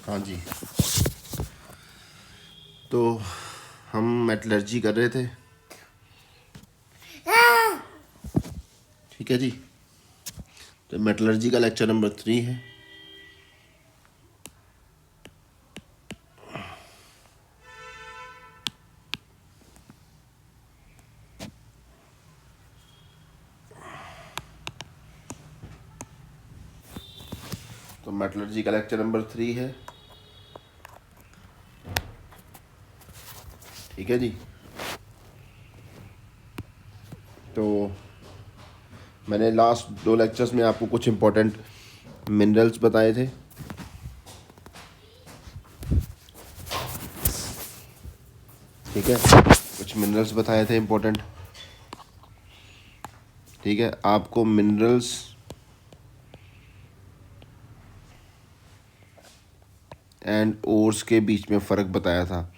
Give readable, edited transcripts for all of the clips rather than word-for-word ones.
हाँ जी। तो हम मेटलर्जी कर रहे थे, ठीक है जी। तो मेटलर्जी का लेक्चर नंबर 3 है। तो मेटलर्जी का लेक्चर नंबर 3 है, ठीक है जी। तो मैंने लास्ट 2 लेक्चर्स में आपको कुछ इम्पोर्टेंट मिनरल्स बताए थे, ठीक है। कुछ मिनरल्स बताए थे इम्पोर्टेंट, ठीक है। आपको मिनरल्स एंड ओर्स के बीच में फ़र्क बताया था,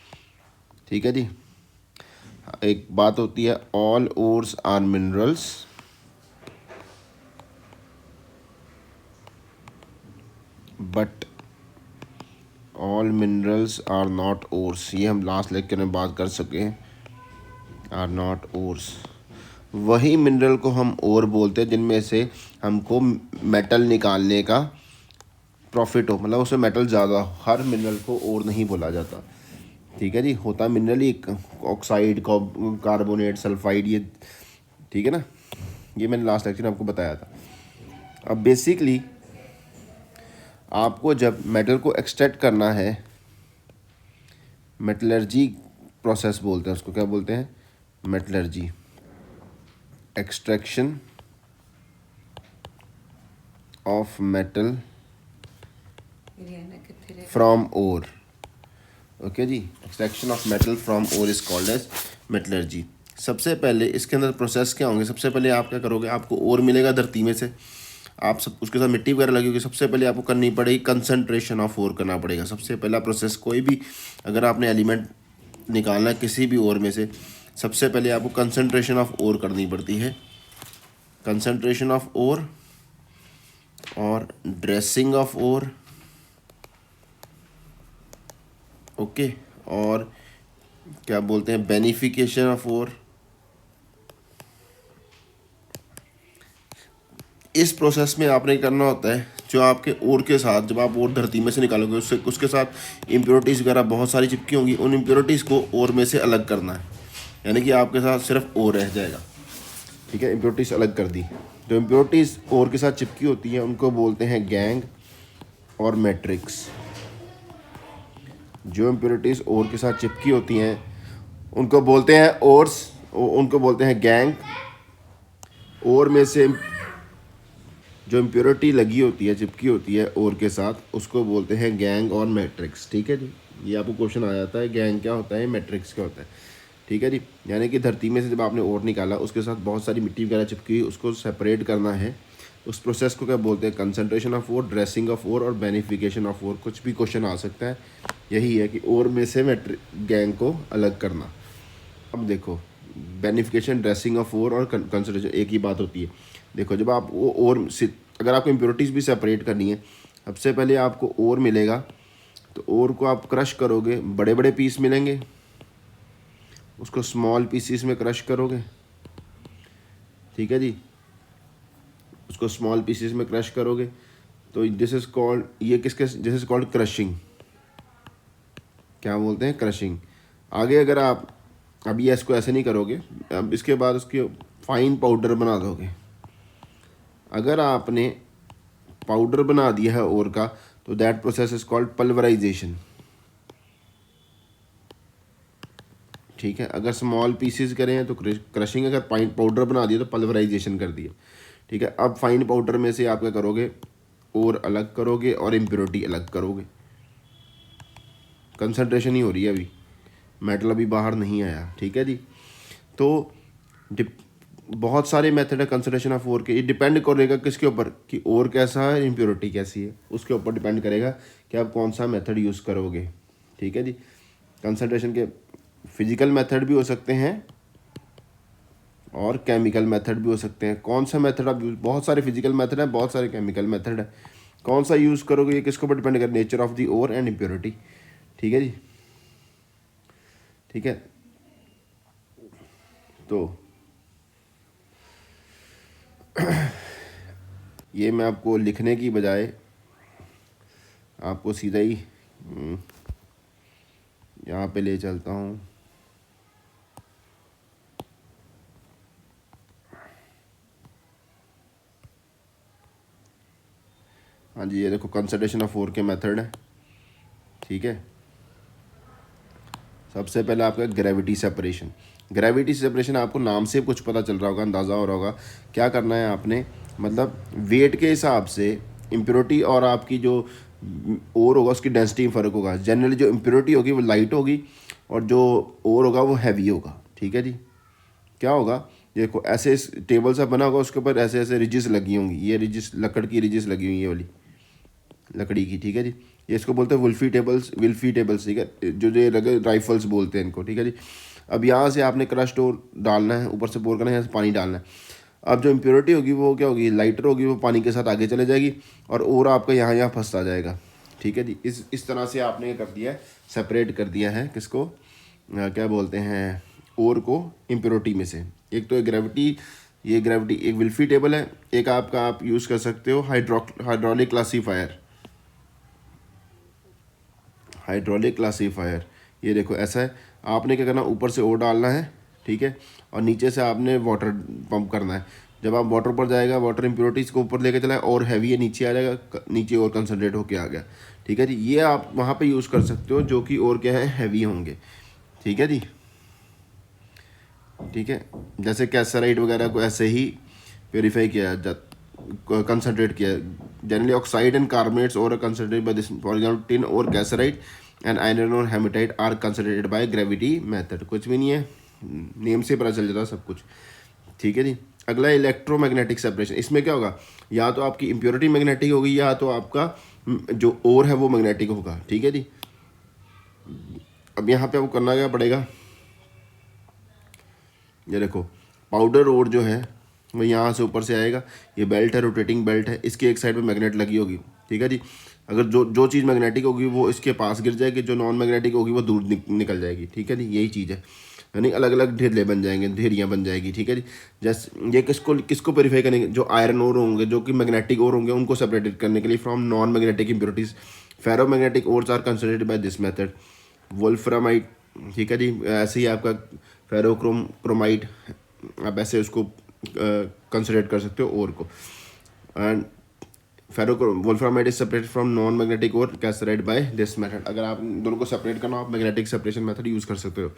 ठीक है जी। एक बात होती है all ores are minerals, but all minerals are not ores. ये हम लास्ट लेक्चर में बात कर सके हैं। आर नॉट ओर्स, वही मिनरल को हम ओर बोलते हैं जिनमें से हमको मेटल निकालने का प्रॉफिट हो, मतलब उसमें मेटल ज़्यादा हो। हर मिनरल को ओर नहीं बोला जाता, ठीक है जी। होता मिनरल ही ऑक्साइड, कार्बोनेट, सल्फाइड, ये ठीक है ना। ये मैंने लास्ट लेक्चर में आपको बताया था। अब बेसिकली आपको जब मेटल को एक्सट्रैक्ट करना है, मेटलर्जी प्रोसेस बोलते हैं उसको। क्या बोलते हैं? Metallurgy, extraction of metal from ore. Okay जी, extraction of metal from ore is called as metallurgy. सबसे पहले इसके अंदर प्रोसेस क्या होंगे? सबसे पहले आप क्या करोगे, आपको ओर मिलेगा धरती में से, आप सब उसके साथ मिट्टी वगैरह लगी होगी। सबसे पहले आपको करनी पड़ेगी कंसंट्रेशन ऑफ ओर करना पड़ेगा। सबसे पहला प्रोसेस, कोई भी अगर आपने एलिमेंट निकालना है किसी भी ओर में से, सबसे पहले आपको कंसंट्रेशन ऑफ ओर करनी पड़ती है। कंसंट्रेशन ऑफ ओर और ड्रेसिंग ऑफ ओर, ओके। और क्या बोलते हैं, बेनिफिकेशन ऑफ ओर। इस प्रोसेस में आपने करना होता है, जो आपके ओर के साथ, जब आप ओर धरती में से निकालोगे उससे उसके साथ इम्प्योरिटीज़ वगैरह बहुत सारी चिपकी होंगी, उन इम्प्योरिटीज़ को ओर में से अलग करना है। यानी कि आपके साथ सिर्फ ओर रह जाएगा, ठीक है। इम्प्योरिटीज़ अलग कर दी। जो इम्प्योरिटीज़ ओर के साथ चिपकी होती हैं उनको बोलते हैं गैंग और मैट्रिक्स। जो इम्प्योरिटीज़ ओर के साथ चिपकी होती हैं उनको बोलते हैं ओर्स, उनको बोलते हैं गैंग। ओर में से जो इम्प्योरिटी लगी होती है, चिपकी होती है ओर के साथ, उसको बोलते हैं गैंग और मैट्रिक्स, ठीक है जी। ये आपको क्वेश्चन आ जाता है, गैंग क्या होता है, मैट्रिक्स क्या होता है, ठीक है जी। यानी कि धरती में से जब आपने ओर निकाला, उसके साथ बहुत सारी मिट्टी वगैरह चिपकी हुई, उसको सेपरेट करना है। उस प्रोसेस को क्या बोलते हैं? Concentration of ore, dressing of ore और बेनिफिकेशन ऑफ ओर। कुछ भी क्वेश्चन आ सकता है। यही है कि ओर में से गैंग को अलग करना। अब देखो, बेनिफिकेशन, ड्रेसिंग ऑफ ओर और कंसंट्रेशन एक ही बात होती है। देखो, जब आप वो ओर से, अगर आपको इम्प्योरिटीज़ भी सेपरेट करनी है, सबसे पहले आपको ओर मिलेगा, तो ओर को आप क्रश करोगे, बड़े बड़े पीस मिलेंगे, उसको स्मॉल पीसीस में क्रश करोगे, ठीक है जी। उसको स्मॉल पीसीस में क्रश करोगे तो दिस इज़ कॉल्ड, ये किसके, दिस इज़ कॉल्ड क्रशिंग। क्या बोलते हैं? क्रशिंग। आगे अगर आप अभी इसको ऐसे नहीं करोगे, अब इसके बाद उसके फाइन पाउडर बना दोगे। अगर आपने पाउडर बना दिया है ओर का, तो that process is called pulverisation, ठीक है। अगर स्मॉल पीसेस करें हैं तो क्रशिंग, अगर फाइन पाउडर बना दिया तो पल्वराइजेशन कर दिया, ठीक है। अब फाइन पाउडर में से आप क्या करोगे, ओर अलग करोगे और इम्प्योरिटी अलग करोगे। कंसंट्रेशन ही हो रही है अभी, मेटल अभी बाहर नहीं आया, ठीक है जी। तो बहुत सारे मेथड है कंसंट्रेशन ऑफ ओर के। ये डिपेंड करेगा किसके ऊपर, कि ओर कैसा है, इम्प्योरिटी कैसी है, उसके ऊपर डिपेंड करेगा कि आप कौन सा मेथड यूज़ करोगे, ठीक है जी। कंसंट्रेशन के फिजिकल मेथड भी हो सकते हैं और केमिकल मेथड भी हो सकते हैं। कौन सा मेथड आप यूज, बहुत सारे फिजिकल मेथड है, बहुत सारे केमिकल मेथड है। कौन सा यूज़ करोगे ये किसके ऊपर डिपेंड कर, nature of the ore and impurity. ठीक है जी, ठीक है। तो ये मैं आपको लिखने की बजाय आपको सीधा ही यहाँ पे ले चलता हूँ। हाँ जी, ये देखो कंसंट्रेशन ऑफ ओर के मेथड है। ठीक है, सबसे पहले आपका ग्रेविटी सेपरेशन। ग्रेविटी सेपरेशन आपको नाम से कुछ पता चल रहा होगा, अंदाज़ा हो रहा होगा। क्या करना है आपने, मतलब वेट के हिसाब से इम्प्योरिटी और आपकी जो ओर होगा उसकी डेंसिटी में फ़र्क होगा। जनरली जो इम्प्योरिटी होगी वो लाइट होगी और जो ओर होगा वो हैवी होगा। ठीक है जी, क्या होगा, देखो ऐसे टेबल सा बना होगा, उसके ऊपर ऐसे ऐसे रिजिस लगी होंगी, ये रिजिस लकड़ की रिजिस लगी हुई है, ये वाली लकड़ी की। ठीक है जी, ये इसको बोलते हैं वुल्फी टेबल्स। ठीक है, जो जो राइफल्स बोलते हैं इनको। ठीक है जी, अब यहाँ से आपने क्रस्ट और डालना है, ऊपर से पोर करना है, यहाँ से पानी डालना है। अब जो इम्प्योरिटी होगी वो क्या होगी, लाइटर होगी, वो पानी के साथ आगे चले जाएगी और आपका यहाँ फंसता जाएगा। ठीक है जी, इस तरह से आपने कर दिया है, सेपरेट कर दिया है किसको, क्या बोलते हैं, ओर को इम्प्योरिटी में से। एक तो ये ग्रेविटी एक विल्फी टेबल है, एक आपका आप यूज़ कर सकते हो हाइड्रोलिक क्लासीफायर। ये देखो ऐसा है, आपने क्या करना, ऊपर से ओर डालना है। ठीक है, और नीचे से आपने वाटर पंप करना है। जब आप वाटर पर जाएगा, वाटर इम्प्योरिटीज़ को ऊपर लेके चला है, और हैवी है नीचे आ जाएगा, नीचे और कंसनट्रेट होके आ गया। ठीक है जी, ये आप वहाँ पे यूज़ कर सकते हो जो कि और क्या है, हैवी होंगे। ठीक है जी, ठीक है, जैसे कैसराइट वगैरह को ऐसे ही प्योरीफाई किया कंसनट्रेट किया। Generally oxide and carbonates ore concentrate by this, for example tin ore cassiterite and iron ore hematite are concentrated by gravity method. कुछ भी नहीं है, नेम से पता चल जाता है सब कुछ। ठीक है जी, अगला इलेक्ट्रोमैग्नेटिक सेपरेशन। इसमें क्या होगा, या तो आपकी इम्प्योरिटी मैग्नेटिक होगी या तो आपका जो ओर है वो मैग्नेटिक होगा। ठीक है जी, अब यहाँ पे आपको करना क्या पड़ेगा, ये देखो पाउडर ओर जो है वो यहाँ से ऊपर से आएगा, ये बेल्ट है, रोटेटिंग बेल्ट है, इसकी एक साइड पे मैग्नेट लगी होगी। ठीक है जी, अगर जो चीज़ मैग्नेटिक होगी वो इसके पास गिर जाएगी, जो नॉन मैग्नेटिक होगी वो दूर निकल जाएगी। ठीक है जी, यही चीज़ है, यानी अलग अलग ढेले बन जाएंगे, ढेरियाँ बन जाएगी। ठीक है जी, जैसे ये किसको वेरीफाई करेंगे, जो आयरन ओर होंगे, जो कि मैग्नेटिक ओर होंगे, उनको सेपरेट करने के लिए from non magnetic impurities. Ferromagnetic ores are considered by this method. Wolframite, ठीक है जी, ऐसे ही आपका फेरोक्रोमाइट, आप ऐसे उसको कंसिडर कर सकते हो ओर को। And wolframite is separate from non magnetic ore cassiterite by this method. अगर आप दोनों को सेपरेट करना, आप मैग्नेटिक सेपरेशन मेथड यूज़ कर सकते हो।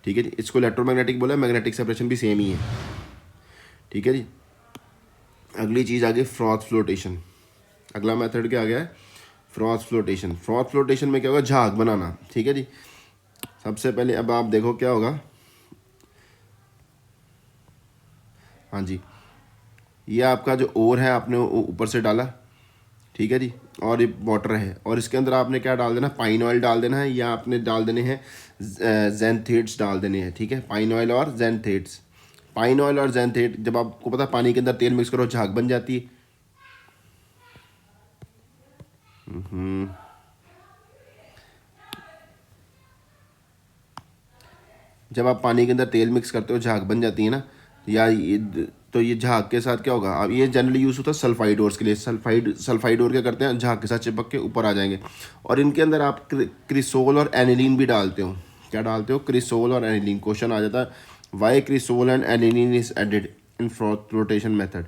ठीक है जी, इसको इलेक्ट्रोमैग्नेटिक बोला, मैग्नेटिक सेपरेशन भी सेम ही है। ठीक है जी, अगली चीज़ आ गई फ्रॉथ फ्लोटेशन। अगला मेथड क्या आ गया है, फ्रॉथ फ्लोटेशन। फ्रॉथ फ्लोटेशन में क्या होगा, झाग बनाना। ठीक है जी, सबसे पहले अब आप देखो क्या होगा, हाँ जी, ये आपका जो ओर है आपने ऊपर से डाला। ठीक है जी, और ये वाटर है, और इसके अंदर आपने क्या डाल देना, पाइन ऑयल डाल देना है, या आपने डाल देने हैं ज़ैंथेट्स डाल देने हैं। ठीक है, पाइन ऑयल और ज़ैंथेट्स। पाइन ऑयल और ज़ैंथेट, जब आपको पता है पानी के अंदर तेल मिक्स करो झाग बन जाती है। जब आप पानी के अंदर तेल मिक्स करते हो झाग बन जाती है ना, या तो ये झाग के साथ क्या होगा, अब ये जनरली यूज़ होता है सल्फाइड ओर्स के लिए। सल्फाइड ओर क्या करते हैं, झाग के साथ चिपक के ऊपर आ जाएंगे, और इनके अंदर आप क्रिसोल और एनिलीन भी डालते हो। क्या डालते हो, क्रिसोल और एनिलीन। क्वेश्चन आ जाता है, why cresol and aniline is added in flotation method.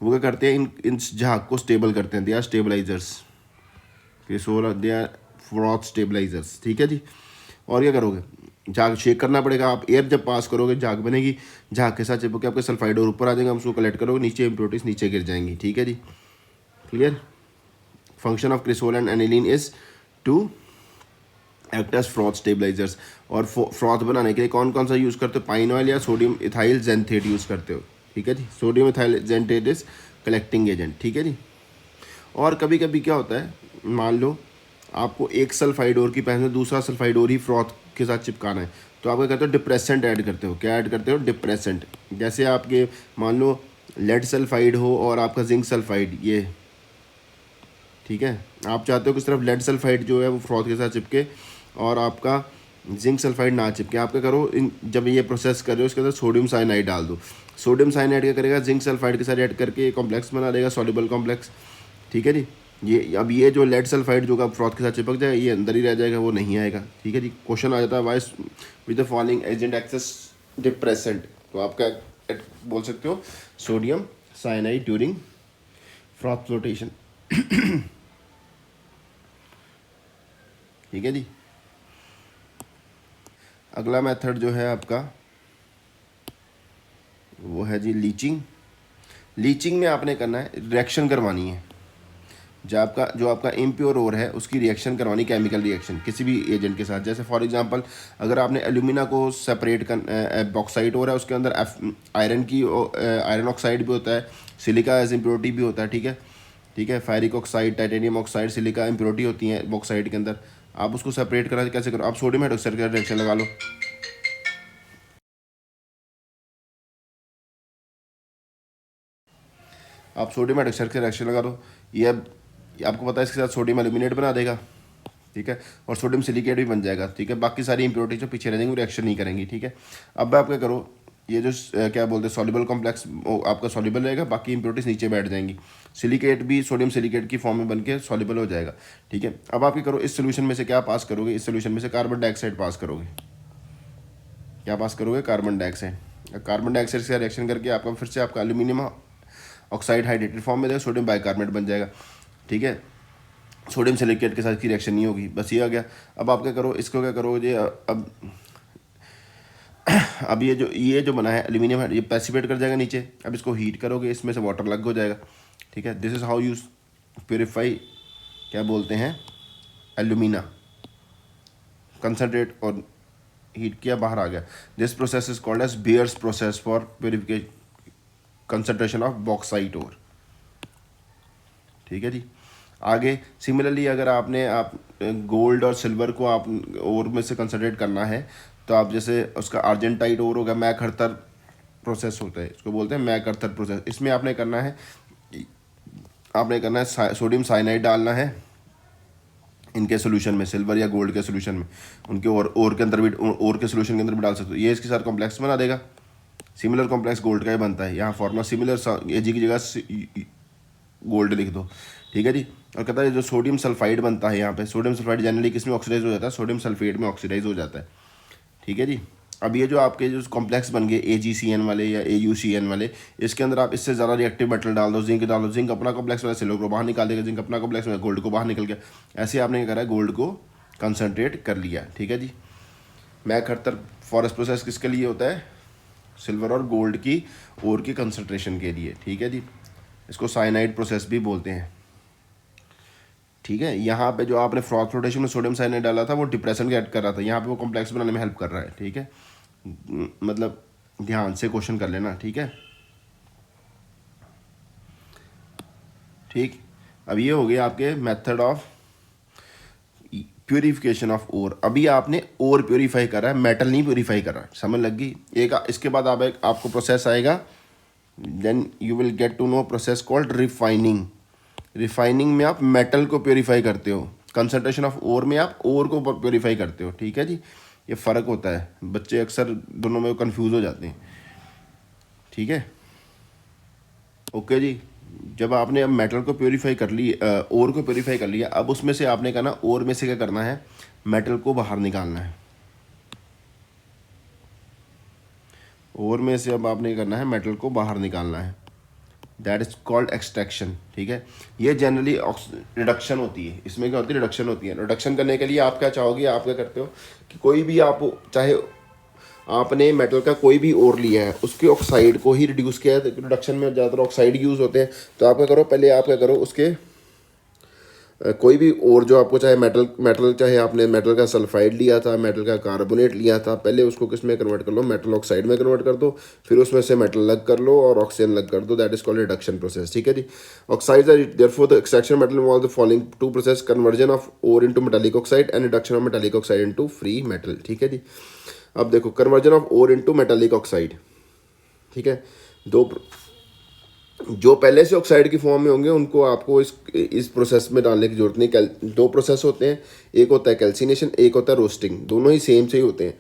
वो क्या करते हैं, इन झाग को स्टेबल करते हैं, they are stabilizers. Cresol they are froth stabilizers. ठीक है जी, और क्या करोगे, झाग शेक करना पड़ेगा। आप एयर जब पास करोगे झाग बनेगी, झाग के साथ चिपक के आपके सल्फाइड और ऊपर आ जाएगा, हम उसको कलेक्ट करोगे, नीचे इम्प्योरिटीज नीचे गिर जाएंगी। ठीक है जी, clear. Function of cresol and aniline is to act as froth stabilisers. और फ्रॉथ बनाने के लिए कौन कौन सा यूज़ करते हो, पाइन ऑयल या सोडियम इथाइल जेंथेट यूज़ करते हो। ठीक है जी, sodium ethyl xanthate is collecting agent. ठीक है जी, और कभी कभी क्या होता है, मान लो आपको एक सल्फाइड ओर की पहले में दूसरा सल्फाइड ओर ही फ्रॉथ के साथ चिपकाना है, तो आप क्या करते हो, डिप्रेसेंट ऐड करते हो। क्या ऐड करते हो, डिप्रेसेंट। जैसे आपके मान लो लेड सल्फाइड हो और आपका जिंक सल्फाइड, ये ठीक है। आप चाहते हो कि सिर्फ लेड सल्फाइड जो है वो फ्रॉथ के साथ चिपके और आपका जिंक सल्फाइड ना चिपके। आप क्या करो, इन जब ये प्रोसेस कर रहे हो इसके अंदर सोडियम साइनाइड डाल दो। सोडियम साइनाइड क्या करेगा, जिंक सल्फाइड के साथ ऐड करके कॉम्प्लेक्स बना देगा, सॉल्युबल कॉम्प्लेक्स। ठीक है जी। ये जो लेड सल्फाइड जो का फ्रॉथ के साथ चिपक जाएगा ये अंदर ही रह जाएगा, वो नहीं आएगा। ठीक है जी। क्वेश्चन आ जाता है why with the following agent acts as depressant, तो आप क्या बोल सकते हो, sodium cyanide during froth flotation. ठीक है जी। अगला मेथड जो है आपका वो है जी लीचिंग। लीचिंग में आपने करना है, रिएक्शन करवानी है। जो आपका इम्प्योर ओर है उसकी रिएक्शन करवानी, केमिकल रिएक्शन किसी भी एजेंट के साथ। जैसे फॉर एग्जांपल अगर आपने एल्यूमिना को सेपरेट कर, बॉक्साइट ओर है उसके अंदर आयरन ऑक्साइड भी होता है, सिलिका एज इम्प्योरिटी भी होता है। ठीक है, ठीक है। Ferric oxide, titanium oxide, silica impurity होती हैं बॉक्साइट के अंदर। आप उसको सेपरेट करा कैसे करो, आप सोडियम हाइड्रोक्साइड का रिएक्शन लगा लो। आप सोडियम हाइड्रोक्साइड का रिएक्शन लगा दो, ये आपको पता है इसके साथ सोडियम एल्यूमिनेट बना देगा। ठीक है, और सोडियम सिलिकेट भी बन जाएगा। ठीक है, बाकी सारी इंप्योरिटी जो पीछे रह जाएंगी वो रिएक्शन नहीं करेंगी। ठीक है, अब आप क्या करो, ये जो क्या बोलते हैं सॉल्युबल कॉम्प्लेक्स आपका सॉल्युबल रहेगा, बाकी इंप्योरिटीज नीचे बैठ जाएंगी। सिलिकेट भी सोडियम सिलिकेट की फॉर्म में बन के सॉल्युबल हो जाएगा। ठीक है, अब आप क्या करो, इस सोल्यूशन में से क्या पास करोगे, इस सोल्यूशन में से कार्बन डाइऑक्साइड पास करोगे। क्या पास करोगे, कार्बन डाइऑक्साइड। कार्बन डाइऑक्साइड से रिएक्शन करके आपका फिर से आपका एल्यूमिनियम ऑक्साइड हाइड्रेटेड फॉर्म में जाएगा, सोडियम बाइकार्बोनेट बन जाएगा। ठीक है, सोडियम सिलिकेट के साथ की रिएक्शन नहीं होगी, बस ये आ गया। अब आप क्या करो, इसको क्या करो ये अब ये जो बना है एल्यूमिनियम ये पैसिवेट कर जाएगा नीचे। अब इसको हीट करोगे, इसमें से वाटर अलग हो जाएगा। ठीक है, this is how you purify, क्या बोलते हैं, एल्यूमिना कंसनट्रेट, और हीट किया बाहर आ गया। This process is called as Bayer's process for purification concentration of bauxite ore. ठीक है जी। आगे सिमिलरली अगर आप गोल्ड और सिल्वर को आप ओर में से कंसनट्रेट करना है तो आप जैसे उसका आर्जेंटाइट ओर होगा, मैकअर्थर प्रोसेस होता है, इसको बोलते हैं मैकअर्थर प्रोसेस। इसमें आपने करना है सोडियम साइनाइड डालना है इनके सोल्यूशन में, सिल्वर या गोल्ड के सोल्यूशन में, उनके और के अंदर भी, और के सोल्यूशन के अंदर भी डाल सकते हो। ये इसके साथ कॉम्प्लेक्स बना देगा, सिमिलर कॉम्प्लेक्स गोल्ड का ही बनता है। यहाँ फॉर्मूला सिमिलर एजी की जगह गोल्ड लिख दो। ठीक है जी। और कहता है जो सोडियम सल्फाइड बनता है यहाँ पे, सोडियम सल्फाइड जनरली किस में ऑक्सीडाइज हो जाता है, सोडियम सल्फेट में ऑक्सीडाइज हो जाता है। ठीक है जी। अब ये जो आपके जो कॉम्प्लेक्स बन गए AgCN वाले या AuCN वाले, इसके अंदर आप इससे ज़्यादा रिएक्टिव मेटल डाल दो, जिंक डाल दो, जिंक अपना कॉम्प्लेक्स वाला सिल्वर को बाहर निकाल देगा, जिंक अपना कॉम्प्लेक्स में गोल्ड को बाहर निकल गया। ऐसे आपने क्या करा है, गोल्ड को कंसनट्रेट कर लिया। ठीक है जी। मैकअर्थर फॉरेस्ट प्रोसेस किसके लिए होता है, सिल्वर और गोल्ड की ओर की कंसनट्रेशन के लिए। ठीक है जी। इसको साइनाइड प्रोसेस भी बोलते हैं। ठीक है, यहाँ पे जो आपने फ्रॉथ फ्लोटेशन में सोडियम साइनाइड डाला था वो डिप्रेशन ऐड कर रहा था, यहाँ पे वो कॉम्प्लेक्स बनाने में हेल्प कर रहा है। ठीक है, मतलब ध्यान से क्वेश्चन कर लेना। ठीक है, ठीक। अब ये हो गया आपके method of purification of ore. अभी आपने ओर प्योरीफाई करा है, मेटल नहीं प्योरीफाई करा, समझ लग गई। इसके बाद आपको प्रोसेस आएगा, then you will get to know process called refining. Refining में आप मेटल को प्योरीफाई करते हो, कंसंट्रेशन ऑफ ओर में आप ओर को प्योरीफाई करते हो। ठीक है जी, ये फ़र्क होता है, बच्चे अक्सर दोनों में कंफ्यूज हो जाते हैं। ठीक है, ओके जी। जब आपने अब मेटल को प्योरीफाई कर ली, ओर को प्योरीफाई कर लिया, अब उसमें से आपने करना, ओर में से क्या करना है, मेटल को बाहर निकालना है। ओर में से अब आपने करना है, मेटल को बाहर निकालना है, दैट इज कॉल्ड एक्सट्रैक्शन। ठीक है, ये जनरली रिडक्शन होती है। इसमें क्या होती है, रिडक्शन होती है। रिडक्शन करने के लिए आप क्या चाहोगे, आप क्या करते हो कि कोई भी आप, चाहे आपने मेटल का कोई भी ओर लिया है उसके ऑक्साइड को ही रिड्यूस किया है, रिडक्शन में ज़्यादातर ऑक्साइड यूज़ होते हैं। तो आप क्या करो, पहले आप क्या करो, उसके कोई भी और जो आपको चाहे मेटल चाहे आपने मेटल का सल्फाइड लिया था, मेटल का कार्बोनेट लिया था, पहले उसको किस में कन्वर्ट कर लो, मेटल ऑक्साइड में कन्वर्ट कर दो, फिर उसमें से मेटल अलग कर लो और ऑक्सीजन अलग कर दो, that is called reduction process. ठीक है जी। Oxides are therefore the extraction metal involve the following two process, conversion of ore into metallic oxide and reduction of metallic oxide into free metal. ठीक है जी। अब देखो, conversion of ore into metallic oxide, ठीक है, दो जो पहले से ऑक्साइड की फॉर्म में होंगे उनको आपको इस प्रोसेस में डालने की जरूरत नहीं। दो प्रोसेस होते हैं, एक होता है कैल्सिनेशन, एक होता है रोस्टिंग। दोनों ही सेम से ही होते हैं।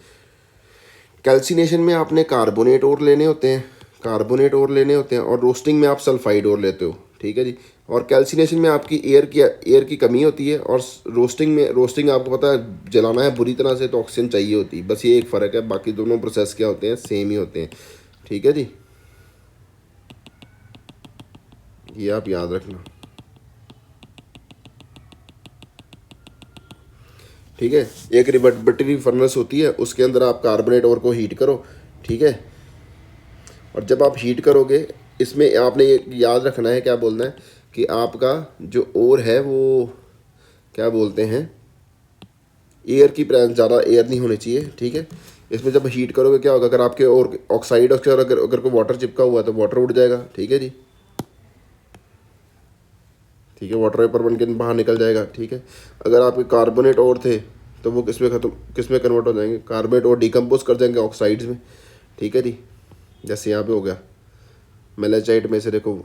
कैल्सिनेशन में आपने कार्बोनेट और लेने होते हैं, और रोस्टिंग में आप सल्फाइड और लेते हो, ठीक है जी। और कैल्सिनेशन में आपकी एयर की कमी होती है, और रोस्टिंग आपको पता है जलाना है बुरी तरह से तो ऑक्सीजन चाहिए होती है। बस ये एक फ़र्क है, बाकी दोनों प्रोसेस क्या होते हैं, सेम ही होते हैं, ठीक है जी। ये आप याद रखना, ठीक है। एक रिवर्बरेटरी फर्नेस होती है, उसके अंदर आप कार्बोनेट और को हीट करो, ठीक है। और जब आप हीट करोगे, इसमें आपने ये याद रखना है, क्या बोलना है कि आपका जो ओर है वो क्या बोलते हैं, एयर की प्रेजेंस, ज़्यादा एयर नहीं होनी चाहिए, ठीक है। इसमें जब हीट करोगे क्या होगा, अगर आपके और ऑक्साइड अगर कोई वाटर चिपका हुआ है तो वाटर उड़ जाएगा, ठीक है जी, ठीक है। वाटर वेपर बन के बाहर निकल जाएगा, ठीक है। अगर आपके कार्बोनेट और थे तो वो किस में कन्वर्ट हो जाएंगे, कार्बोनेट और डिकम्पोज कर जाएंगे ऑक्साइड्स में, ठीक है जी। जैसे यहाँ पे हो गया मेलेजाइट में से देखो,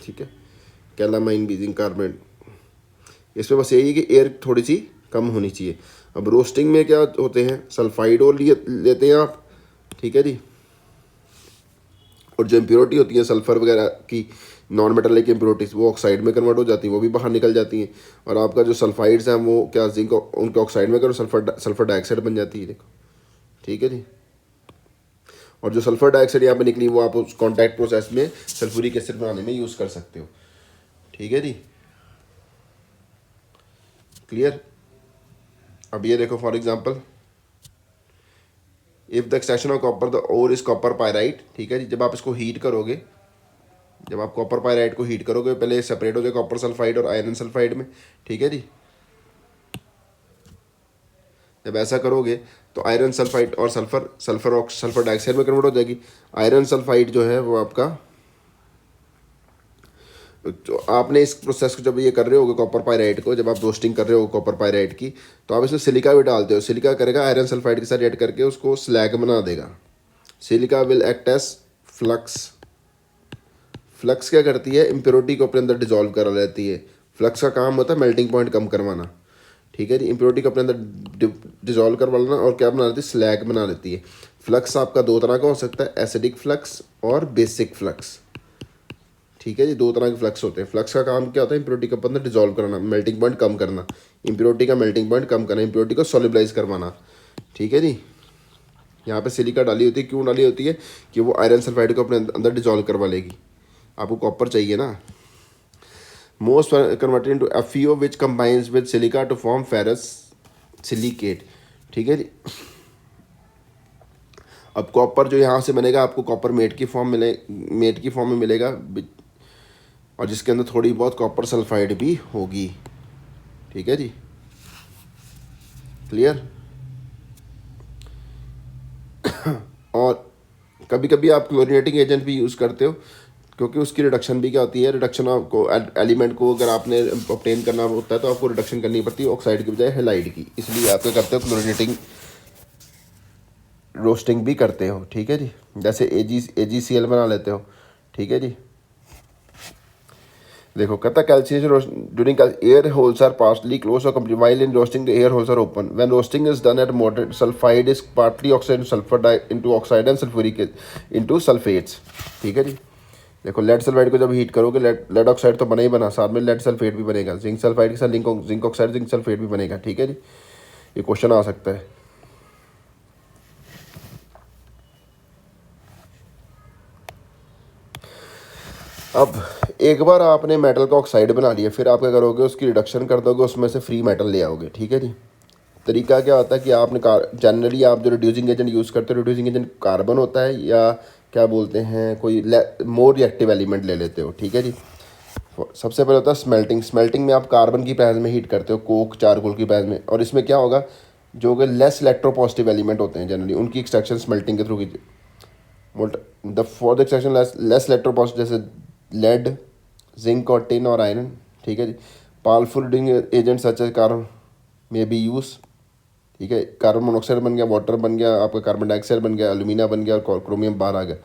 ठीक है, कैलामाइन भी जिंक कार्बोनेट। इसमें बस यही है कि एयर थोड़ी सी कम होनी चाहिए। अब रोस्टिंग में क्या होते हैं, सल्फाइड और लेते हैं आप, ठीक है जी। और जो इम्प्योरिटी होती है सल्फर वगैरह की, नॉन मेटालिक इम्प्योरिटीज, वो ऑक्साइड में कन्वर्ट हो जाती हैं, वो भी बाहर निकल जाती हैं। और आपका जो सल्फाइड्स हैं वो क्या जिंक उनके ऑक्साइड में करो, सल्फर डाइऑक्साइड बन जाती है, देखो, ठीक है जी। और जो सल्फर डाइऑक्साइड यहाँ पे निकली वो आप उस कॉन्टैक्ट प्रोसेस में सल्फ्यूरिक एसिड बनाने में यूज़ कर सकते हो, ठीक है जी। क्लियर। अब ये देखो, for example if the extraction of copper the ore is copper pyrite, ठीक है जी। जब आप इसको हीट करोगे, जब आप कॉपर पायराइट को हीट करोगे, पहले सेपरेट हो जाए कॉपर सल्फाइड और आयरन सल्फाइड में, ठीक है जी। जब ऐसा करोगे तो आयरन सल्फाइड और सल्फर डाइऑक्साइड में कन्वर्ट हो जाएगी। आयरन सल्फाइड जो है वो आपका, तो आपने इस प्रोसेस को जब ये कर रहे होगे कॉपर पायराइट को, जब आप रोस्टिंग कर रहे हो कॉपर पायराइट की, तो आप इसमें सिलिका भी डालते हो। सिलिका करेगा आयरन सल्फाइड के साथ रिएक्ट करके उसको स्लैग बना देगा। Silica will act as flux. Flux क्या करती है, इम्प्योरिटी को अपने अंदर डिजोल्व करा लेती है। फ्लक्स का काम होता है मेल्टिंग पॉइंट कम करवाना, ठीक है जी। इम्प्योरिटी को अपने अंदर डिजोल्व करवा लेना, और क्या बना लेती है, स्लैग बना लेती है। फ्लक्स आपका दो तरह का हो सकता है, एसिडिक फ्लक्स और बेसिक फ्लक्स, ठीक है जी। दो तरह के फ्लक्स होते हैं। फ्लक्स का काम क्या होता है, इम्प्योरिटी को अंदर डिजोल्व करना, मेल्टिंग पॉइंट कम करना, इम्प्योरिटी का मेल्टिंग पॉइंट कम करना, इम्प्योरिटी को सोलिबलाइज करवाना, ठीक है जी। यहाँ पे सिलिका डाली होती है, क्यों डाली होती है, कि वो आयरन सल्फाइड को अपने अंदर डिजोल्व करवा लेगी। आपको कॉपर चाहिए ना। Most converted into FeO which combines with silica to form ferrous silicate, ठीक है जी। अब कॉपर जो यहाँ से बनेगा आपको कॉपर मेट की फॉर्म में मिलेगा, और जिसके अंदर थोड़ी बहुत कॉपर सल्फाइड भी होगी, ठीक है जी। क्लियर। और कभी कभी आप क्लोरीनेटिंग एजेंट भी यूज़ करते हो, क्योंकि उसकी रिडक्शन भी क्या होती है, रिडक्शन आपको एलिमेंट को अगर आपने ऑब्टेन करना होता है तो आपको रिडक्शन करनी पड़ती है ऑक्साइड की बजाय हेलाइड की, इसलिए आप क्या करते हो, क्लोरीनेटिंग रोस्टिंग भी करते हो, ठीक है जी। जैसे AgCl बना लेते हो, ठीक है जी। देखो कहता calcination during air holes are partly close और complete while in roasting the air holes are open when roasting is done at moderate sulphide is partly oxide sulphur into oxide and sulphuric into sulphates, ठीक है जी। देखो lead sulphide को जब heat करोगे, lead oxide तो बना ही बना, साथ में लेड सल्फेट भी बनेगा, जिंक सल्फाइड के साथ जिंक ऑक्साइड जिंक सल्फेट भी बनेगा, ठीक है जी। ये क्वेश्चन आ सकता है। अब एक बार आपने मेटल का ऑक्साइड बना लिया, फिर आप क्या करोगे, उसकी रिडक्शन कर दोगे, उसमें से फ्री मेटल ले आओगे, ठीक है जी। तरीका क्या होता है कि आपने जनरली आप जो रिड्यूसिंग एजेंट यूज़ करते हो, रिड्यूसिंग एजेंट कार्बन होता है या क्या बोलते हैं, कोई मोर रिएक्टिव एलिमेंट ले लेते हो, ठीक है जी। सबसे पहले होता है स्मेल्टिंग में आप कार्बन की प्रेजेंस में हीट करते हो, कोक चारकोल की प्रेजेंस में, और इसमें क्या होगा, जो कि लेस इलेक्ट्रोपॉजिटिव एलिमेंट होते हैं जनरली, उनकी एक्सट्रैक्शन स्मेल्टिंग के थ्रू की for the extraction less electropositive, जैसे लेड, जिंक और टिन और आयरन, ठीक है जी। Powerful reducing agent such as carbon may be use, ठीक है। कार्बन मोनोऑक्साइड बन गया, वाटर बन गया, आपका कार्बन डाइऑक्साइड बन गया, एल्यूमिना बन गया और क्रोमियम बाहर आ गया,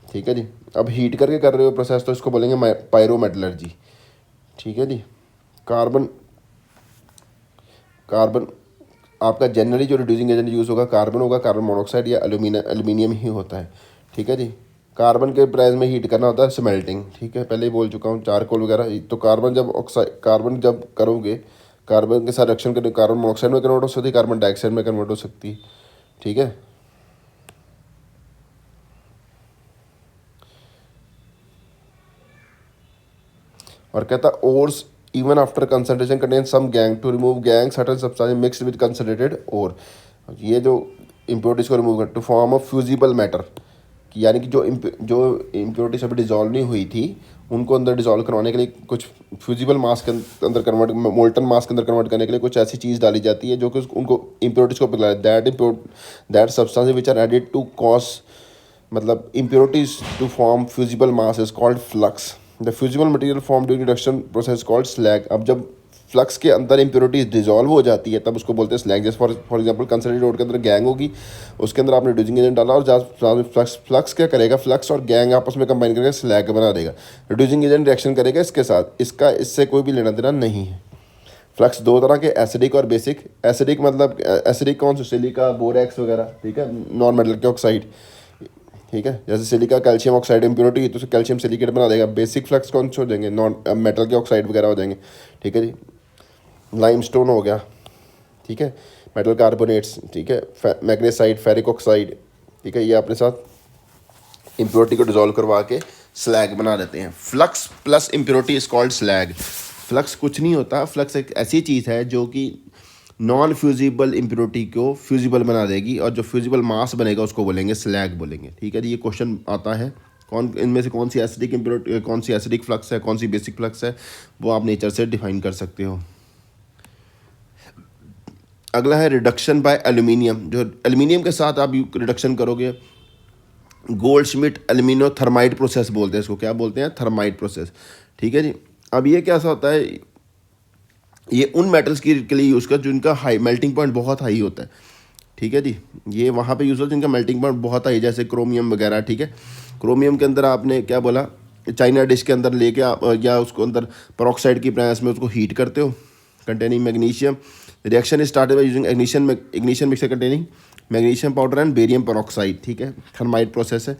ठीक है जी। अब हीट करके कर रहे हो प्रोसेस तो इसको बोलेंगे पायरोमेटलर्जी। ठीक है जी। कार्बन कार्बन आपका जनरली जो रिड्यूसिंग एजेंट यूज़ होगा कार्बन होगा, कार्बन मोनोऑक्साइड या एल्यूमिनियम ही होता है। ठीक है जी। कार्बन के प्राइस में हीट करना होता है स्मेल्टिंग। ठीक है, पहले ही बोल चुका हूँ, चारकोल वगैरह। तो कार्बन जब करोगे, कार्बन के साथ रिएक्शन करके कार्बन मोनोऑक्साइड में कन्वर्ट हो सकती है, कार्बन डाइऑक्साइड में कन्वर्ट हो सकती है। ठीक है। और कहता ores even after concentration contain some gangue to remove gangue certain substance mixed with concentrated ore. ये जो इम्प्योरिटीज को रिमूव कर to form of fusible matter, यानी कि जो इम्प्योरिटीज अभी डिजॉल्व नहीं हुई थी उनको अंदर डिजॉल्व करवाने के लिए कुछ फ्यूजिबल मास के अंदर कन्वर्ट, मोल्टन मास के अंदर कन्वर्ट करने के लिए कुछ ऐसी चीज़ डाली जाती है जो कि उनको इम्प्योरिटीज को पिघला that substance which are added to cause, मतलब impurities to form fusible mass is called flux. The fusible material form during reduction process called slag. अब जब फ्लक्स के अंदर इम्प्योरिटीज डिजॉल्व हो जाती है तब उसको बोलते हैं स्लैग। जैसे फॉर एग्जांपल कंसंट्रेटेड रोड के अंदर गैंग होगी, उसके अंदर आपने रिड्यूसिंग एजेंट डाला और जहाँ फ्लक्स क्या करेगा, फ्लक्स और गैंग आपस में कंबाइन करके स्लैग बना देगा। रिड्यूसिंग एजेंट रिएक्शन करेगा इसके साथ, इससे कोई भी लेना देना नहीं है। फ्लक्स दो तरह के, एसिडिक और बेसिक। एसिडिक मतलब एसिडिक कौन सा, सिलिका, बोरेक्स वगैरह। ठीक है, नॉन मेटल के ऑक्साइड। ठीक है, जैसे सिलिका कैल्शियम ऑक्साइड इम्प्योरिटी तो कैल्शियम सिलिकेट बना देगा। बेसिक फ्लक्स कौन से हो जाएंगे, नॉन मेटल के ऑक्साइड वगैरह हो जाएंगे। ठीक है जी। लाइमस्टोन हो गया। ठीक है, मेटल कार्बोनेट्स। ठीक है, मैग्नेसाइट, फेरिक ऑक्साइड। ठीक है, ये अपने साथ इम्प्योरिटी को डिजोल्व करवा के स्लैग बना देते हैं। Flux plus impurity is called slag. Flux कुछ नहीं होता, फ्लक्स एक ऐसी चीज़ है जो कि नॉन फ्यूजिबल इम्प्योरिटी को फ्यूजिबल बना देगी और जो फ्यूजिबल मास बनेगा उसको बोलेंगे स्लैग बोलेंगे। ठीक है जी। ये क्वेश्चन आता है, कौन इनमें से कौन सी एसिडिक इम्प्योरिटी, कौन सी एसिडिक फ्लक्स है, कौन सी बेसिक फ्लक्स है, वो आप नेचर से डिफाइन कर सकते हो। अगला है रिडक्शन बाय एल्यूमिनियम। जो एल्यूमिनियम के साथ आप रिडक्शन करोगे, गोल्डश्मिट एल्यूमिनो थर्माइट प्रोसेस बोलते हैं इसको। क्या बोलते हैं, थर्माइट प्रोसेस। ठीक है जी। अब ये कैसा होता है, ये उन मेटल्स के लिए यूज़ कर जिनका हाई मेल्टिंग पॉइंट बहुत हाई होता है। ठीक है जी। ये वहाँ पे यूज़ होता है जिनका मेल्टिंग पॉइंट बहुत हाई, जैसे क्रोमियम वगैरह। ठीक है, क्रोमियम के अंदर आपने क्या बोला, चाइना डिश के अंदर लेके आप या उसको अंदर पेरोक्साइड की प्रेजेंस में उसको हीट करते हो containing magnesium. Reaction started by using ignition mixer containing magnesium powder and barium peroxide. ठीक है, थर्माइट प्रोसेस है।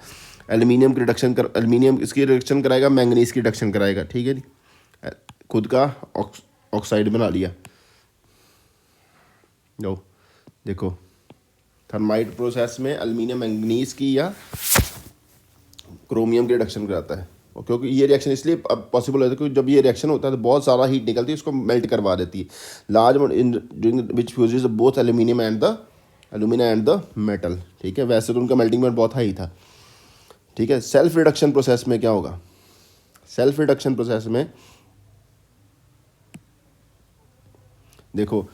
एल्यूमिनियम की रिडक्शन एल्यूमिनियम इसकी रिडक्शन कराएगा, मैंगनीज की रिडक्शन कराएगा। ठीक है जी। खुद का ऑक्साइड बना लिया। लो देखो, थर्माइट प्रोसेस में एल्यूमिनियम मैंगनीज की या क्रोमियम की रिडक्शन कराता है। और क्योंकि ये रिएक्शन इसलिए पॉसिबल होता है क्योंकि जब ये रिएक्शन होता है तो बहुत सारा हीट निकलती है, उसको मेल्ट करवा देती है। Large in which fuses both aluminium and the metal. ठीक है, वैसे तो उनका मेल्टिंग पॉइंट बहुत हाई था। ठीक है, सेल्फ रिडक्शन प्रोसेस में क्या होगा, सेल्फ रिडक्शन प्रोसेस में देखो,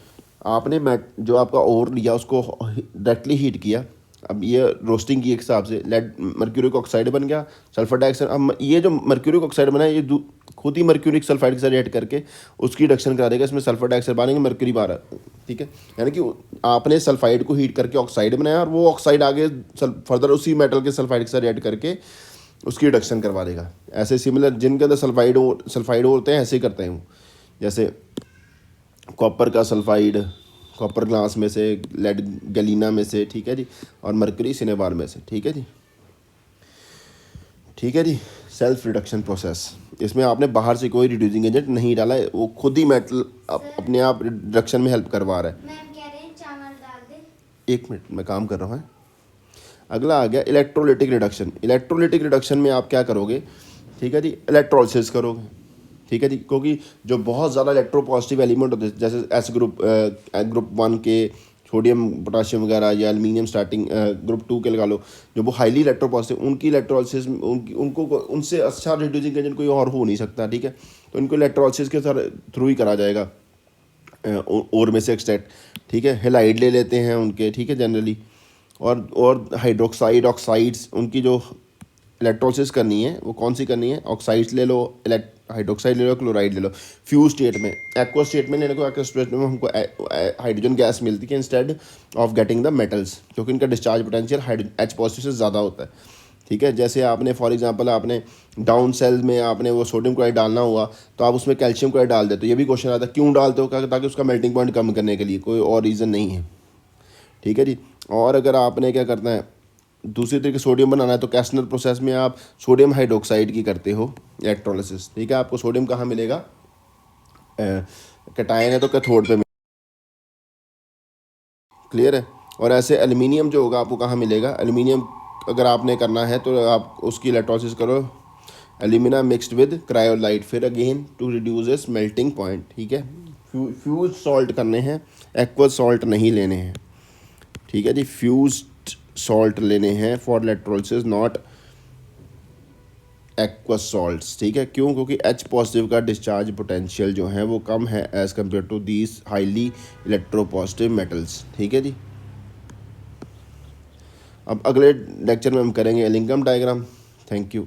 आपने जो आपका ओर लिया उसको डायरेक्टली हीट किया। अब ये रोस्टिंग की एक हिसाब से लेड मर्क्यूरिक ऑक्साइड बन गया, सल्फर डाइऑक्साइड। अब ये जो मर्क्यूरिक ऑक्साइड बना है ये खुद ही मर्क्यूरिक सल्फाइड के साथ रिएक्ट करके उसकी रिडक्शन करा देगा, इसमें सल्फर डाइऑक्साइड बनेंगे, मर्क्यूरी बाहर। ठीक है, यानी कि आपने सल्फाइड को हीट करके ऑक्साइड बनाया और वो ऑक्साइड आगे फर्दर उसी मेटल के सल्फाइड के साथ रिएक्ट करके उसकी रिडक्शन करवा देगा। ऐसे सिमिलर जिनके अंदर सल्फाइड होते हैं ऐसे ही करते हैं। जैसे कॉपर का सल्फाइड कॉपर ग्लास में से, लेड गलीना में से। ठीक है जी, और मरकरी सिनेबार में से। ठीक है जी। ठीक है जी। सेल्फ रिडक्शन प्रोसेस, इसमें आपने बाहर से कोई रिड्यूसिंग एजेंट नहीं डाला है, वो खुद ही मेटल अपने आप रिडक्शन में हेल्प करवा रहा है। मैम कह रहे हैं चावल डाल दे। एक मिनट मैं काम कर रहा हूँ। अगला आ गया इलेक्ट्रोलिटिक रिडक्शन। इलेक्ट्रोलिटिक रिडक्शन में आप क्या करोगे, ठीक है जी, इलेक्ट्रोलिसिस करोगे। ठीक है जी, क्योंकि जो बहुत ज़्यादा इलेक्ट्रो पॉजिटिव एलिमेंट होते हैं जैसे एस ग्रुप 1 के सोडियम पोटाशियम वगैरह, या एल्यूमिनियम स्टार्टिंग ग्रुप 2 के लगा लो, जो वो हाईली इलेक्ट्रो पॉजिटिव, उनकी इलेक्ट्रोलिसिस उनको उनसे अच्छा रिड्यूसिंग एजेंट कोई और हो नहीं सकता। ठीक है, तो इनको इलेक्ट्रोलिसिस के थ्रू ही करा जाएगा और में से एक्सट्रैक्ट। ठीक है, हेलाइड ले लेते हैं उनके। ठीक है, जनरली और हाइड्रोक्साइड ऑक्साइड्स, उनकी जो इलेक्ट्रोलिसिस करनी है वो कौन सी करनी है, ऑक्साइड्स ले लो, हाइड्रोक्साइड ले लो, क्लोराइड ले लो। फ्यूज स्टेट में, एक्वा स्टेट में लेने को, एक्वा स्टेट में हमको हाइड्रोजन गैस मिलती है instead of getting the metals, क्योंकि इनका डिस्चार्ज पोटेंशियल H पॉजिटिव से ज़्यादा होता है। ठीक है, जैसे आपने फॉर एग्जांपल आपने डाउन सेल में आपने वो सोडियम क्लोराइड डालना हुआ तो आप उसमें कैल्शियम क्लोराइड डाल देते हो। ये भी क्वेश्चन आता है क्यों डालते हो, ताकि उसका मेल्टिंग पॉइंट कम करने के लिए, कोई और रीज़न नहीं है। ठीक है जी। और अगर आपने क्या करना है, दूसरी तरीके सोडियम बनाना है तो कैस्टनर प्रोसेस में आप सोडियम हाइड्रोक्साइड की करते हो इलेक्ट्रोलिसिस। ठीक है, आपको सोडियम कहाँ मिलेगा, कैटायन है तो कैथोड पे। क्लियर है। और ऐसे एल्यूमिनियम जो होगा आपको कहाँ मिलेगा, एल्यूमिनियम अगर आपने करना है तो आप उसकी इलेक्ट्रोलिसिस करो एल्यूमिना मिक्सड विद क्रायोलाइट, फिर अगेन टू रिड्यूस इस मेल्टिंग पॉइंट। ठीक है, फ्यूज सॉल्ट करने हैं, एक्वा सॉल्ट नहीं लेने हैं। ठीक है जी, फ्यूज्ड सॉल्ट लेने हैं for electrolysis, not aqua salts. ठीक है, क्यों, क्योंकि H पॉजिटिव का डिस्चार्ज पोटेंशियल जो है वो कम है as compare to these highly electropositive metals. ठीक है जी। अब अगले लेक्चर में हम करेंगे एलिंगम डायग्राम। Thank you.